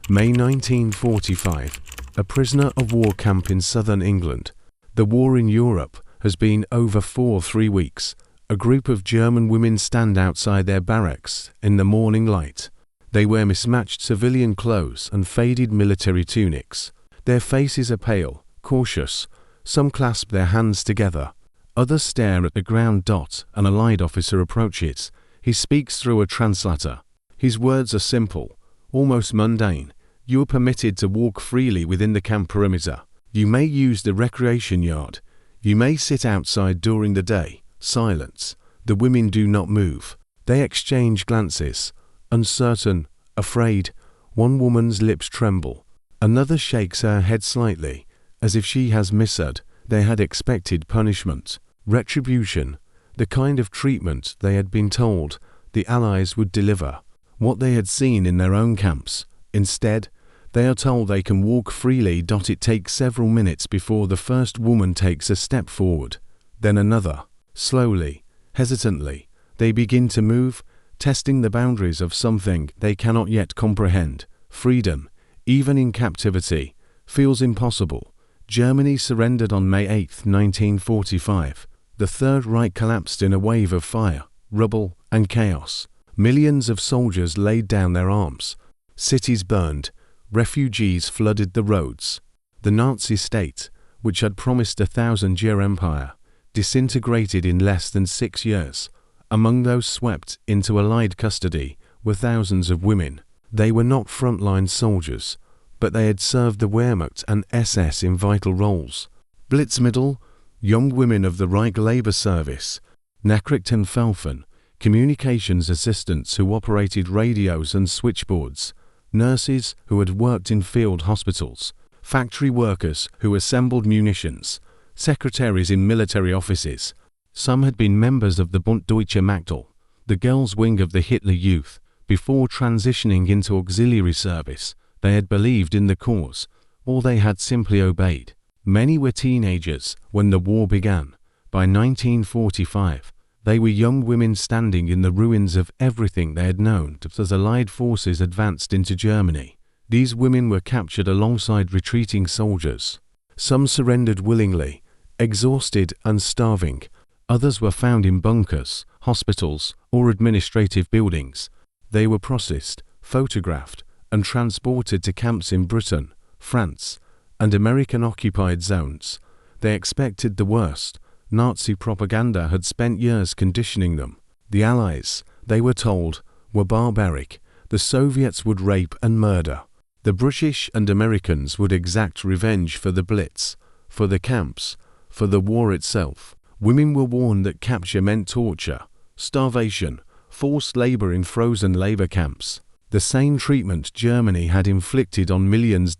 May 1945, a prisoner of war camp in southern England. The war in Europe has been over for 3 weeks. A group of German women stand outside their barracks in the morning light. They wear mismatched civilian clothes and faded military tunics. Their faces are pale, cautious. Some clasp their hands together. Others stare at the ground. An allied officer approaches. He speaks through a translator. His words are simple, almost mundane. You are permitted to walk freely within the camp perimeter. You may use the recreation yard. You may sit outside during the day. Silence. The women do not move. They exchange glances. Uncertain, afraid. One woman's lips tremble. Another shakes her head slightly, as if she has misheard. They had expected punishment, retribution, the kind of treatment they had been told the Allies would deliver, what they had seen in their own camps. Instead, they are told they can walk freely. It takes several minutes before the first woman takes a step forward, then another. Slowly, hesitantly, they begin to move, testing the boundaries of something they cannot yet comprehend. Freedom, even in captivity, feels impossible. Germany surrendered on May 8, 1945. The Third Reich collapsed in a wave of fire, rubble, and chaos. Millions of soldiers laid down their arms. Cities burned. Refugees flooded the roads. The Nazi state, which had promised a 1,000-year empire, disintegrated in less than 6 years. Among those swept into Allied custody were thousands of women. They were not frontline soldiers, but they had served the Wehrmacht and SS in vital roles. Blitzmittel, young women of the Reich Labor Service, Nachrichtenhelfer, communications assistants who operated radios and switchboards, nurses who had worked in field hospitals, factory workers who assembled munitions, secretaries in military offices. Some had been members of the Bund Deutscher Mägde, the girls' wing of the Hitler Youth. Before transitioning into auxiliary service, they had believed in the cause, or they had simply obeyed. Many were teenagers when the war began. By 1945, they were young women standing in the ruins of everything they had known as Allied forces advanced into Germany. These women were captured alongside retreating soldiers. Some surrendered willingly, exhausted and starving. Others were found in bunkers, hospitals, or administrative buildings. They were processed, photographed, and transported to camps in Britain, France, and American-occupied zones. They expected the worst. Nazi propaganda had spent years conditioning them. The Allies, they were told, were barbaric. The Soviets would rape and murder. The British and Americans would exact revenge for the Blitz, for the camps, for the war itself. Women were warned that capture meant torture, starvation, forced labor in frozen labor camps. The same treatment Germany had inflicted on millions.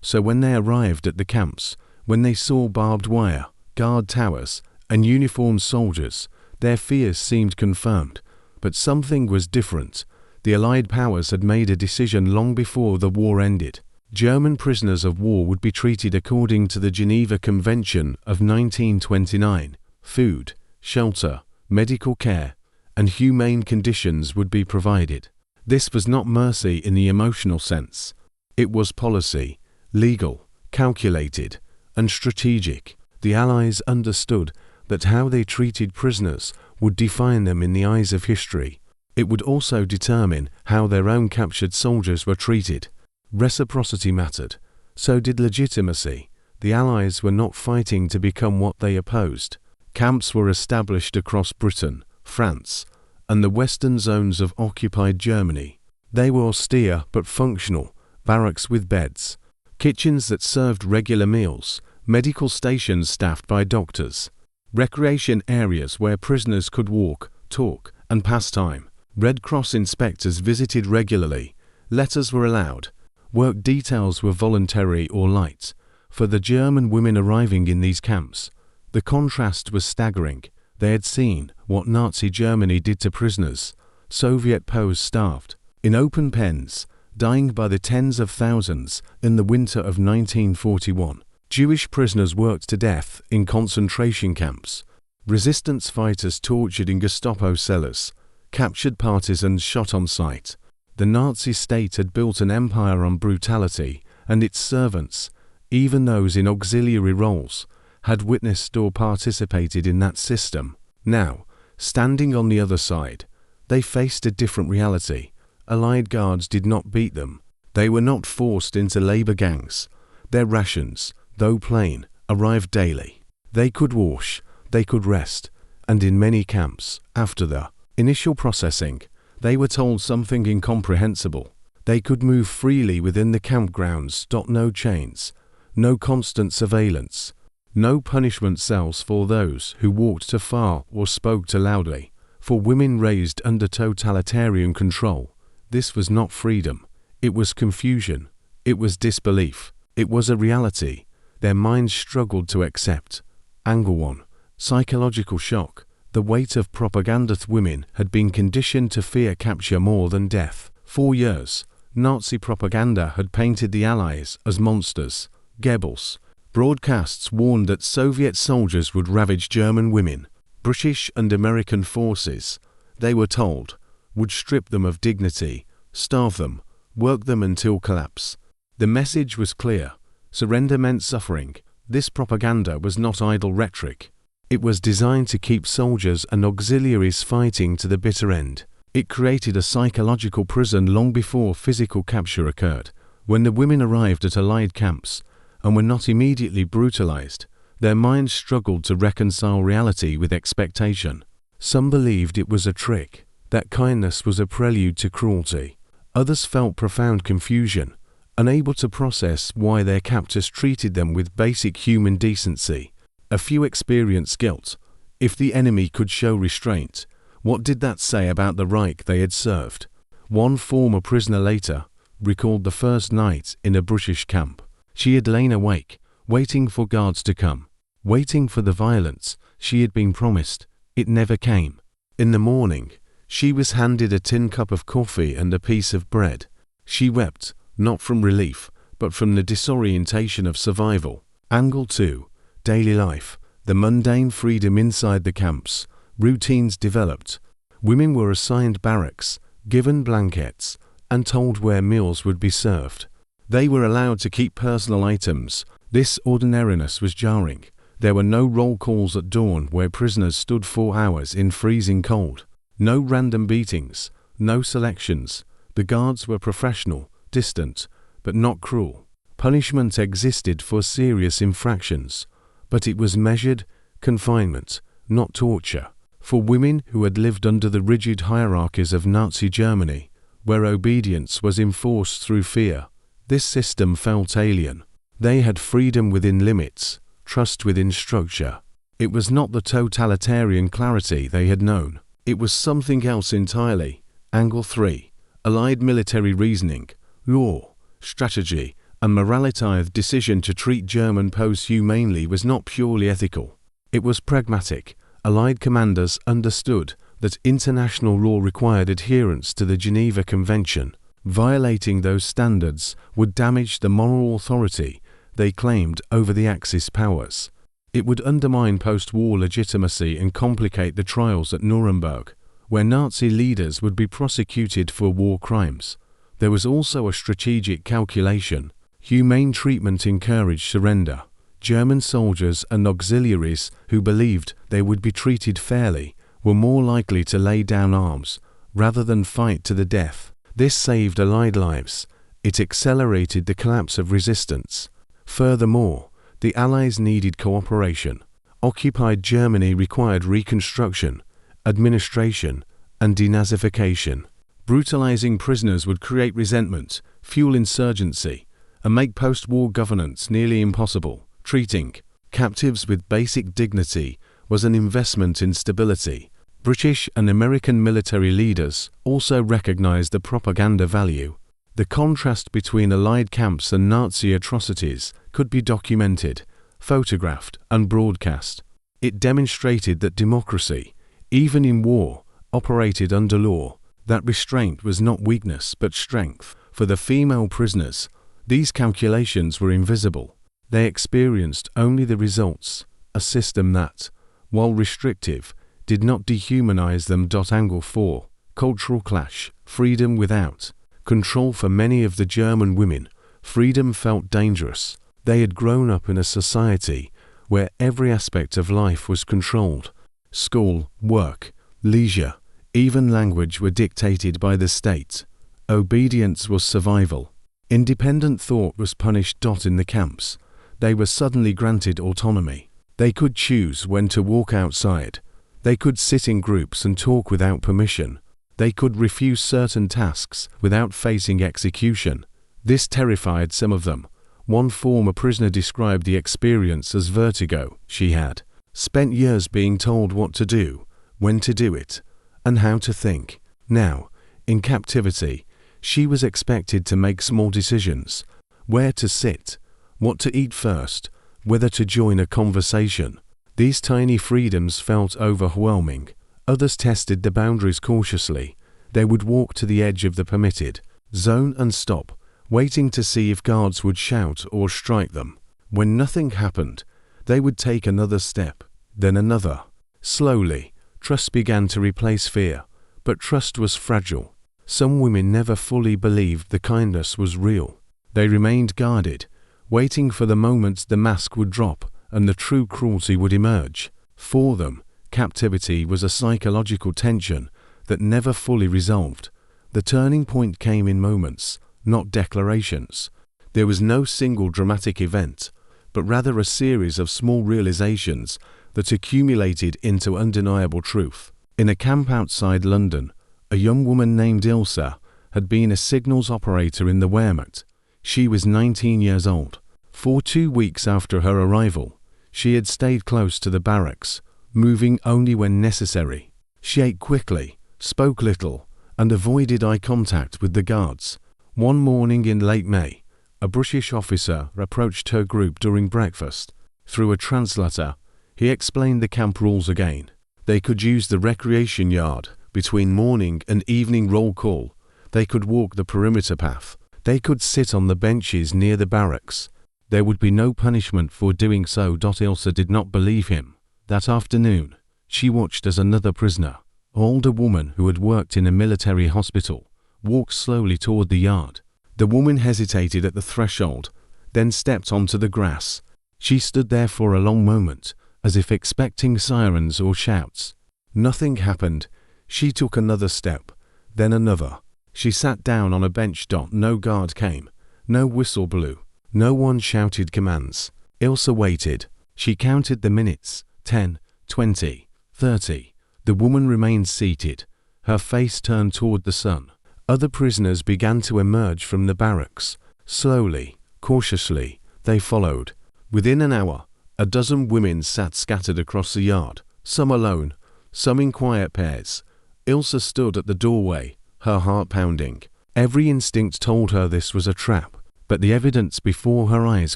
So when they arrived at the camps, when they saw barbed wire, guard towers, and uniformed soldiers, their fears seemed confirmed. But something was different. The Allied powers had made a decision long before the war ended. German prisoners of war would be treated according to the Geneva Convention of 1929. Food, shelter, medical care, and humane conditions would be provided. This was not mercy in the emotional sense. It was policy, legal, calculated, and strategic. The Allies understood that how they treated prisoners would define them in the eyes of history. It would also determine how their own captured soldiers were treated. Reciprocity mattered. So did legitimacy. The Allies were not fighting to become what they opposed. Camps were established across Britain, France, and the western zones of occupied Germany. They were austere but functional, barracks with beds, kitchens that served regular meals, medical stations staffed by doctors, recreation areas where prisoners could walk, talk, and pass time. Red Cross inspectors visited regularly. Letters were allowed. Work details were voluntary or light. For the German women arriving in these camps, the contrast was staggering. They had seen what Nazi Germany did to prisoners. Soviet POWs starved in open pens, dying by the tens of thousands in the winter of 1941. Jewish prisoners worked to death in concentration camps. Resistance fighters tortured in Gestapo cellars. Captured partisans shot on sight. The Nazi state had built an empire on brutality, and its servants, even those in auxiliary roles, had witnessed or participated in that system. Now, standing on the other side, they faced a different reality. Allied guards did not beat them. They were not forced into labor gangs. Their rations, though plain, arrived daily. They could wash, they could rest, and in many camps, after the initial processing, they were told something incomprehensible. They could move freely within the campgrounds. No chains, no constant surveillance, no punishment cells for those who walked too far or spoke too loudly. For women raised under totalitarian control, this was not freedom. It was confusion. It was disbelief. It was a reality their minds struggled to accept. Angle 1. Psychological shock. The weight of propaganda. Women had been conditioned to fear capture more than death. 4 years, Nazi propaganda had painted the Allies as monsters. Goebbels' broadcasts warned that Soviet soldiers would ravage German women. British and American forces, they were told, would strip them of dignity, starve them, work them until collapse. The message was clear. Surrender meant suffering. This propaganda was not idle rhetoric. It was designed to keep soldiers and auxiliaries fighting to the bitter end. It created a psychological prison long before physical capture occurred. When the women arrived at Allied camps and were not immediately brutalized, their minds struggled to reconcile reality with expectation. Some believed it was a trick, that kindness was a prelude to cruelty. Others felt profound confusion, unable to process why their captors treated them with basic human decency. A few experienced guilt. If the enemy could show restraint, what did that say about the Reich they had served? One former prisoner later recalled the first night in a British camp. She had lain awake, waiting for guards to come, waiting for the violence she had been promised. It never came. In the morning, she was handed a tin cup of coffee and a piece of bread. She wept, not from relief, but from the disorientation of survival. Angle 2. Daily life. The mundane freedom inside the camps. Routines developed. Women were assigned barracks, given blankets, and told where meals would be served. They were allowed to keep personal items. This ordinariness was jarring. There were no roll calls at dawn where prisoners stood 4 hours in freezing cold. No random beatings, no selections. The guards were professional, distant, but not cruel. Punishment existed for serious infractions, but it was measured confinement, not torture. For women who had lived under the rigid hierarchies of Nazi Germany, where obedience was enforced through fear, this system felt alien. They had freedom within limits, trust within structure. It was not the totalitarian clarity they had known. It was something else entirely. Angle 3. Allied military reasoning, law, strategy, and morality. The decision to treat German POWs humanely was not purely ethical. It was pragmatic. Allied commanders understood that international law required adherence to the Geneva Convention. Violating those standards would damage the moral authority they claimed over the Axis powers. It would undermine post-war legitimacy and complicate the trials at Nuremberg, where Nazi leaders would be prosecuted for war crimes. There was also a strategic calculation. Humane treatment encouraged surrender. German soldiers and auxiliaries who believed they would be treated fairly were more likely to lay down arms rather than fight to the death. This saved Allied lives. It accelerated the collapse of resistance. Furthermore, the Allies needed cooperation. Occupied Germany required reconstruction, administration, and denazification. Brutalizing prisoners would create resentment, fuel insurgency, and make post-war governance nearly impossible. Treating captives with basic dignity was an investment in stability. British and American military leaders also recognized the propaganda value. The contrast between Allied camps and Nazi atrocities could be documented, photographed, and broadcast. It demonstrated that democracy, even in war, operated under law, that restraint was not weakness but strength. For the female prisoners, these calculations were invisible. They experienced only the results, a system that, while restrictive, did not dehumanize them. Angle 4. Cultural clash. Freedom without control for many of the German women. Freedom felt dangerous. They had grown up in a society where every aspect of life was controlled. School, work, leisure, even language were dictated by the state. Obedience was survival. Independent thought was punished. In the camps, they were suddenly granted autonomy. They could choose when to walk outside. They could sit in groups and talk without permission. They could refuse certain tasks without facing execution. This terrified some of them. One former prisoner described the experience as vertigo. She had spent years being told what to do, when to do it, and how to think. Now, in captivity, she was expected to make small decisions: where to sit, what to eat first, whether to join a conversation. These tiny freedoms felt overwhelming. Others tested the boundaries cautiously. They would walk to the edge of the permitted zone and stop, waiting to see if guards would shout or strike them. When nothing happened, they would take another step, then another. Slowly, trust began to replace fear, but trust was fragile. Some women never fully believed the kindness was real. They remained guarded, waiting for the moment the mask would drop and the true cruelty would emerge. For them, captivity was a psychological tension that never fully resolved. The turning point came in moments, not declarations. There was no single dramatic event, but rather a series of small realizations that accumulated into undeniable truth. In a camp outside London, a young woman named Ilse had been a signals operator in the Wehrmacht. She was 19 years old. For 2 weeks after her arrival, she had stayed close to the barracks, moving only when necessary. She ate quickly, spoke little, and avoided eye contact with the guards. One morning in late May, a British officer approached her group during breakfast. Through a translator, he explained the camp rules again. They could use the recreation yard between morning and evening roll call. They could walk the perimeter path. They could sit on the benches near the barracks. There would be no punishment for doing so. Ilse did not believe him. That afternoon, she watched as another prisoner, an older woman who had worked in a military hospital, walked slowly toward the yard. The woman hesitated at the threshold, then stepped onto the grass. She stood there for a long moment, as if expecting sirens or shouts. Nothing happened. She took another step, then another. She sat down on a bench. No guard came. No whistle blew. No one shouted commands. Ilse waited. She counted the minutes. 10, 20, 30. The woman remained seated, her face turned toward the sun. Other prisoners began to emerge from the barracks. Slowly, cautiously, they followed. Within an hour, a dozen women sat scattered across the yard, some alone, some in quiet pairs. Ilse stood at the doorway, her heart pounding. Every instinct told her this was a trap, but the evidence before her eyes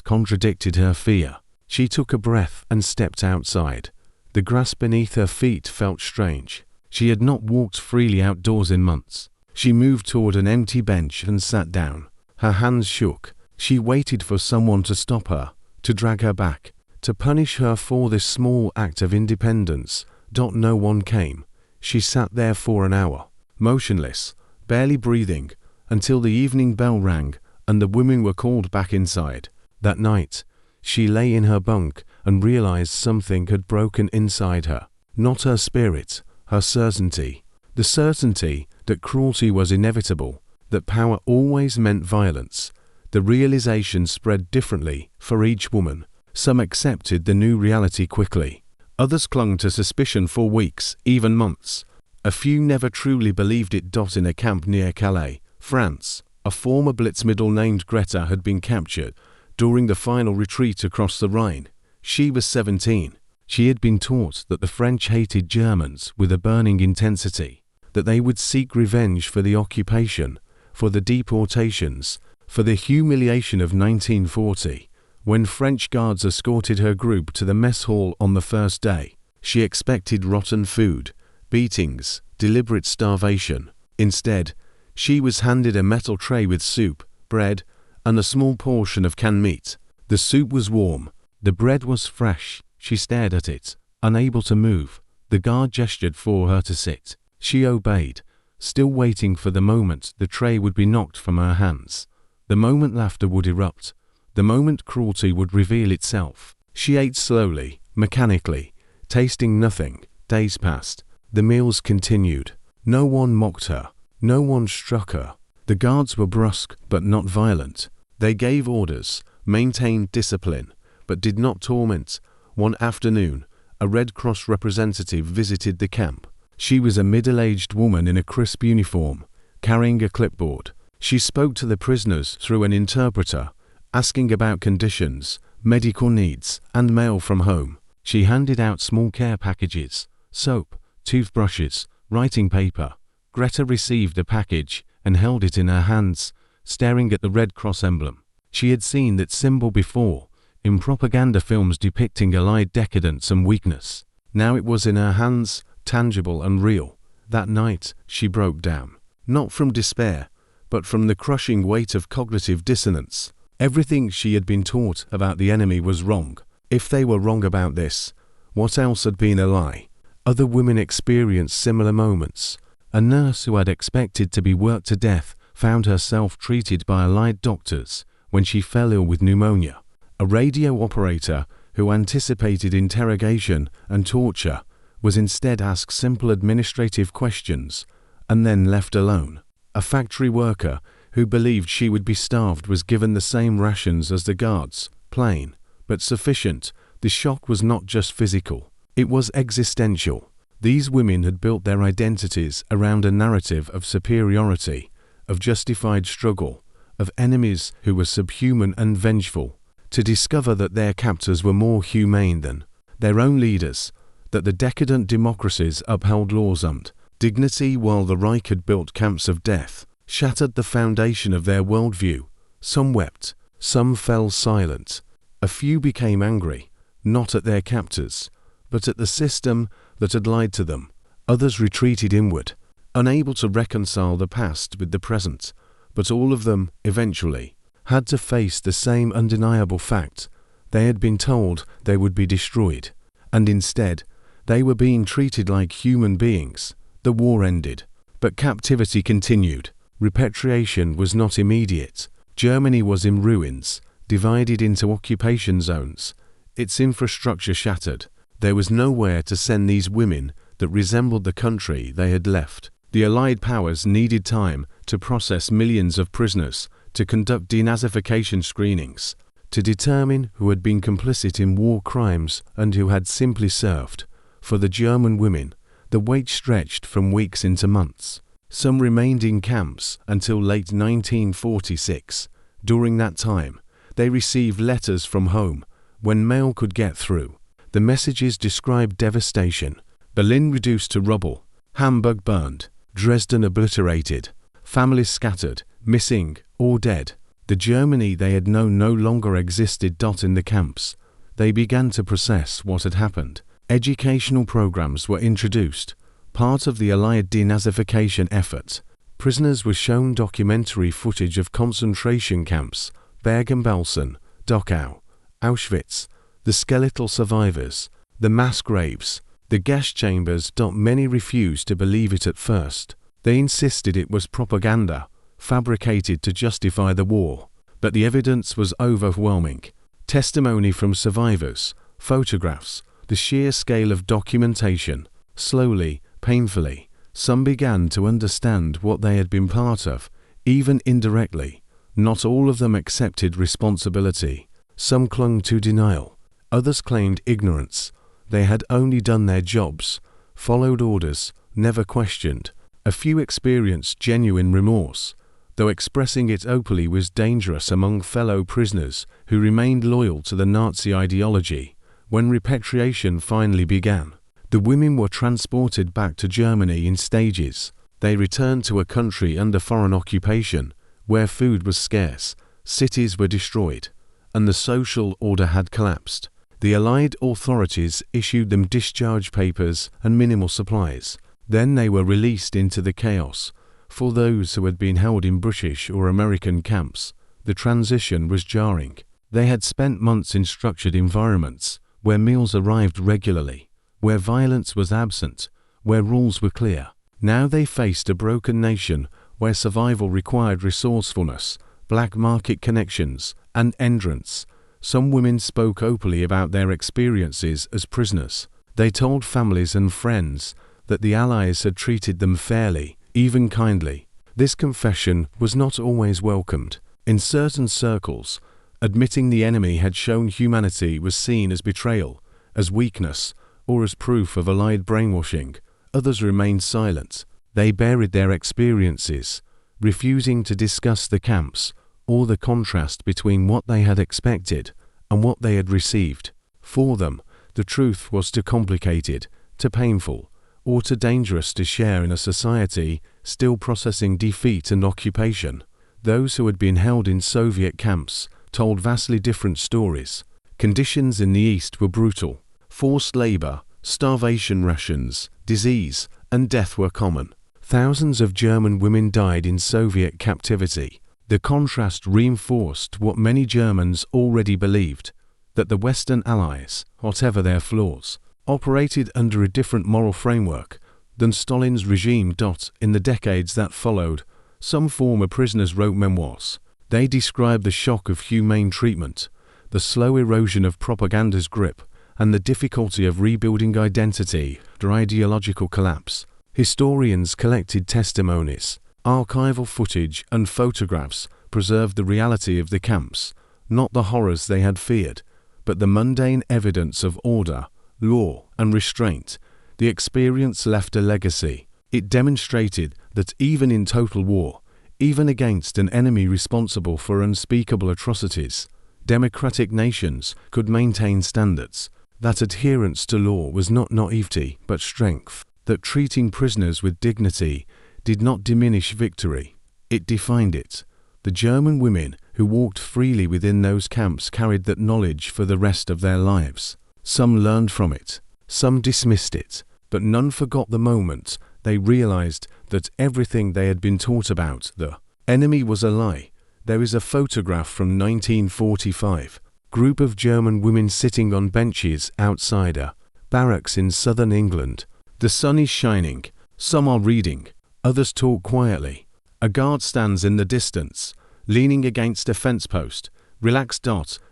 contradicted her fear. She took a breath and stepped outside. The grass beneath her feet felt strange. She had not walked freely outdoors in months. She moved toward an empty bench and sat down. Her hands shook. She waited for someone to stop her, to drag her back, to punish her for this small act of independence. No one came. She sat there for an hour, motionless, barely breathing, until the evening bell rang and the women were called back inside. That night, she lay in her bunk and realized something had broken inside her. Not her spirit, her certainty. The certainty that cruelty was inevitable, that power always meant violence. The realization spread differently for each woman. Some accepted the new reality quickly. Others clung to suspicion for weeks, even months. A few never truly believed it. In a camp near Calais, France, a former Blitzmittel named Greta had been captured during the final retreat across the Rhine. She was 17. She had been taught that the French hated Germans with a burning intensity, that they would seek revenge for the occupation, for the deportations, for the humiliation of 1940. When French guards escorted her group to the mess hall on the first day, she expected rotten food, beatings, deliberate starvation. Instead, she was handed a metal tray with soup, bread, and a small portion of canned meat. The soup was warm. The bread was fresh. She stared at it, unable to move. The guard gestured for her to sit. She obeyed, still waiting for the moment the tray would be knocked from her hands. The moment laughter would erupt. The moment cruelty would reveal itself. She ate slowly, mechanically, tasting nothing. Days passed. The meals continued. No one mocked her. No one struck her. The guards were brusque but not violent. They gave orders, maintained discipline, but did not torment. One afternoon, a Red Cross representative visited the camp. She was a middle-aged woman in a crisp uniform, carrying a clipboard. She spoke to the prisoners through an interpreter, asking about conditions, medical needs, and mail from home. She handed out small care packages, soap, toothbrushes, writing paper. Greta received the package and held it in her hands, staring at the Red Cross emblem. She had seen that symbol before, in propaganda films depicting Allied decadence and weakness. Now it was in her hands, tangible and real. That night, she broke down. Not from despair, but from the crushing weight of cognitive dissonance. Everything she had been taught about the enemy was wrong. If they were wrong about this, what else had been a lie? Other women experienced similar moments. A nurse who had expected to be worked to death found herself treated by Allied doctors when she fell ill with pneumonia. A radio operator who anticipated interrogation and torture was instead asked simple administrative questions and then left alone. A factory worker who believed she would be starved was given the same rations as the guards, plain but sufficient. The shock was not just physical, it was existential. These women had built their identities around a narrative of superiority, of justified struggle, of enemies who were subhuman and vengeful. To discover that their captors were more humane than their own leaders, that the decadent democracies upheld laws and dignity while the Reich had built camps of death, shattered the foundation of their worldview. Some wept, some fell silent. A few became angry, not at their captors, but at the system that had lied to them. Others retreated inward, unable to reconcile the past with the present, but all of them, eventually, had to face the same undeniable fact. They had been told they would be destroyed, and instead, they were being treated like human beings. The war ended, but captivity continued. Repatriation was not immediate. Germany was in ruins, divided into occupation zones, its infrastructure shattered. There was nowhere to send these women that resembled the country they had left. The Allied powers needed time to process millions of prisoners, to conduct denazification screenings, to determine who had been complicit in war crimes and who had simply served. For the German women, the wait stretched from weeks into months. Some remained in camps until late 1946. During that time, they received letters from home when mail could get through. The messages described devastation: Berlin reduced to rubble, Hamburg burned, Dresden obliterated, families scattered, missing or dead. The Germany they had known no longer existed. In the camps, they began to process what had happened. Educational programs were introduced, part of the Allied denazification effort. Prisoners were shown documentary footage of concentration camps, Bergen-Belsen, Dachau, Auschwitz, the skeletal survivors, the mass graves, the gas chambers. Many refused to believe it at first. They insisted it was propaganda, fabricated to justify the war. But the evidence was overwhelming. Testimony from survivors, photographs, the sheer scale of documentation. Slowly, painfully, some began to understand what they had been part of, even indirectly. Not all of them accepted responsibility. Some clung to denial. Others claimed ignorance. They had only done their jobs, followed orders, never questioned. A few experienced genuine remorse, though expressing it openly was dangerous among fellow prisoners who remained loyal to the Nazi ideology. When repatriation finally began, the women were transported back to Germany in stages. They returned to a country under foreign occupation, where food was scarce, cities were destroyed, and the social order had collapsed. The Allied authorities issued them discharge papers and minimal supplies. Then they were released into the chaos. For those who had been held in British or American camps, the transition was jarring. They had spent months in structured environments, where meals arrived regularly, where violence was absent, where rules were clear. Now they faced a broken nation where survival required resourcefulness, black market connections, and endurance. Some women spoke openly about their experiences as prisoners. They told families and friends that the Allies had treated them fairly, even kindly. This confession was not always welcomed. In certain circles, admitting the enemy had shown humanity was seen as betrayal, as weakness, or as proof of Allied brainwashing. Others remained silent. They buried their experiences, refusing to discuss the camps or the contrast between what they had expected and what they had received. For them, the truth was too complicated, too painful, or too dangerous to share in a society still processing defeat and occupation. Those who had been held in Soviet camps told vastly different stories. Conditions in the East were brutal. Forced labor, starvation rations, disease, and death were common. Thousands of German women died in Soviet captivity. The contrast reinforced what many Germans already believed, that the Western Allies, whatever their flaws, operated under a different moral framework than Stalin's regime. In the decades that followed, some former prisoners wrote memoirs. They described the shock of humane treatment, the slow erosion of propaganda's grip, and the difficulty of rebuilding identity after ideological collapse. Historians collected testimonies, archival footage, and photographs preserved the reality of the camps, not the horrors they had feared, but the mundane evidence of order, law, and restraint. The experience left a legacy. It demonstrated that even in total war, even against an enemy responsible for unspeakable atrocities, democratic nations could maintain standards, that adherence to law was not naivety but strength, that treating prisoners with dignity did not diminish victory, it defined it. The German women who walked freely within those camps carried that knowledge for the rest of their lives. Some learned from it, some dismissed it, but none forgot the moment they realized that everything they had been taught about the enemy was a lie. There is a photograph from 1945. Group of German women sitting on benches outside a barracks in southern England. The sun is shining. Some are reading. Others talk quietly. A guard stands in the distance, leaning against a fence post. Relaxed.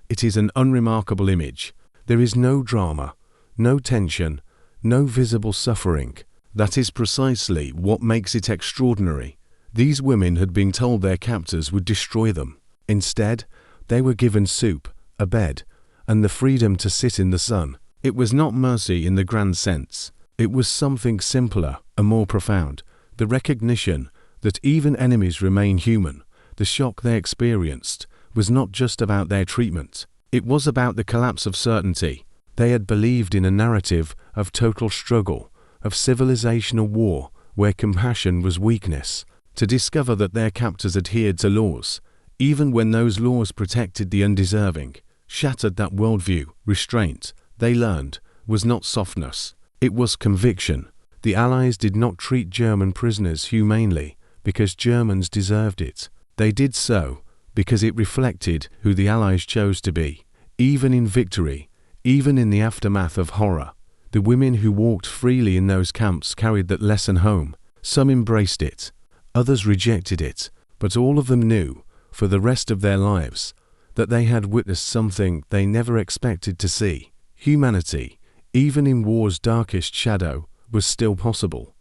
It is an unremarkable image. There is no drama, no tension, no visible suffering. That is precisely what makes it extraordinary. These women had been told their captors would destroy them. Instead, they were given soup, a bed, and the freedom to sit in the sun. It was not mercy in the grand sense. It was something simpler and more profound. The recognition that even enemies remain human. The shock they experienced was not just about their treatment. It was about the collapse of certainty. They had believed in a narrative of total struggle, of civilizational war, where compassion was weakness. To discover that their captors adhered to laws, even when those laws protected the undeserving, shattered that worldview. Restraint, they learned, was not softness. It was conviction. The Allies did not treat German prisoners humanely because Germans deserved it. They did so because it reflected who the Allies chose to be. Even in victory, even in the aftermath of horror, the women who walked freely in those camps carried that lesson home. Some embraced it, others rejected it, but all of them knew, for the rest of their lives, that they had witnessed something they never expected to see. Humanity, even in war's darkest shadow, was still possible.